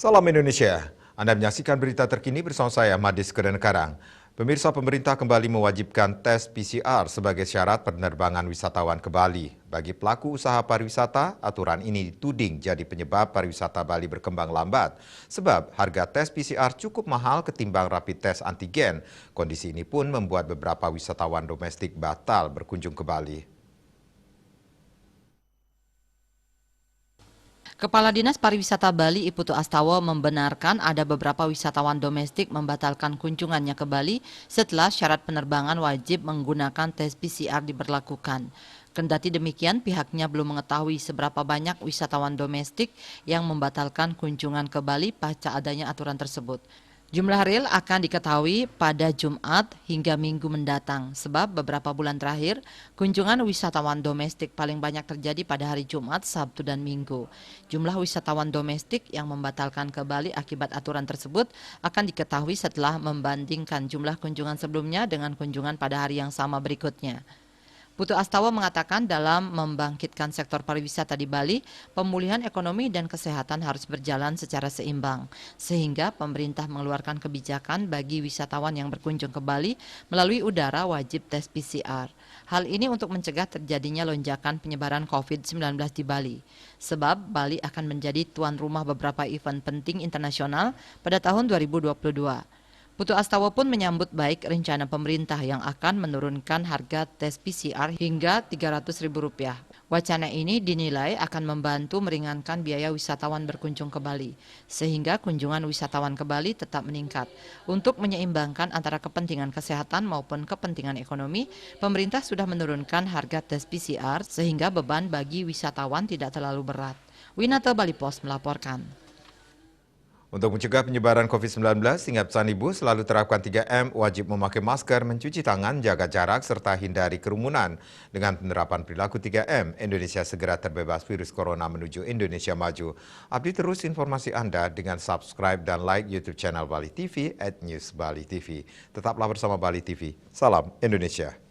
Salam Indonesia, Anda menyaksikan berita terkini bersama saya, Madis Kedenkarang. Pemirsa, pemerintah kembali mewajibkan tes PCR sebagai syarat penerbangan wisatawan ke Bali. Bagi pelaku usaha pariwisata, aturan ini dituding jadi penyebab pariwisata Bali berkembang lambat. Sebab harga tes PCR cukup mahal ketimbang rapid test antigen. Kondisi ini pun membuat beberapa wisatawan domestik batal berkunjung ke Bali. Kepala Dinas Pariwisata Bali Iputu Astawa membenarkan ada beberapa wisatawan domestik membatalkan kunjungannya ke Bali setelah syarat penerbangan wajib menggunakan tes PCR diberlakukan. Kendati demikian, pihaknya belum mengetahui seberapa banyak wisatawan domestik yang membatalkan kunjungan ke Bali pasca adanya aturan tersebut. Jumlah real akan diketahui pada Jumat hingga Minggu mendatang, sebab beberapa bulan terakhir kunjungan wisatawan domestik paling banyak terjadi pada hari Jumat, Sabtu, dan Minggu. Jumlah wisatawan domestik yang membatalkan ke Bali akibat aturan tersebut akan diketahui setelah membandingkan jumlah kunjungan sebelumnya dengan kunjungan pada hari yang sama berikutnya. Putu Astawa mengatakan dalam membangkitkan sektor pariwisata di Bali, pemulihan ekonomi dan kesehatan harus berjalan secara seimbang, sehingga pemerintah mengeluarkan kebijakan bagi wisatawan yang berkunjung ke Bali melalui udara wajib tes PCR. Hal ini untuk mencegah terjadinya lonjakan penyebaran COVID-19 di Bali, sebab Bali akan menjadi tuan rumah beberapa event penting internasional pada tahun 2022. Putu Astawa pun menyambut baik rencana pemerintah yang akan menurunkan harga tes PCR hingga Rp300.000. Wacana ini dinilai akan membantu meringankan biaya wisatawan berkunjung ke Bali, sehingga kunjungan wisatawan ke Bali tetap meningkat. Untuk menyeimbangkan antara kepentingan kesehatan maupun kepentingan ekonomi, pemerintah sudah menurunkan harga tes PCR sehingga beban bagi wisatawan tidak terlalu berat. Winata Bali Post melaporkan. Untuk mencegah penyebaran COVID-19, hingga pesan ibu selalu terapkan 3M, wajib memakai masker, mencuci tangan, jaga jarak, serta hindari kerumunan. Dengan penerapan perilaku 3M, Indonesia segera terbebas virus corona menuju Indonesia maju. Update terus informasi Anda dengan subscribe dan like YouTube channel Bali TV @newsbali TV. Tetaplah bersama Bali TV. Salam Indonesia.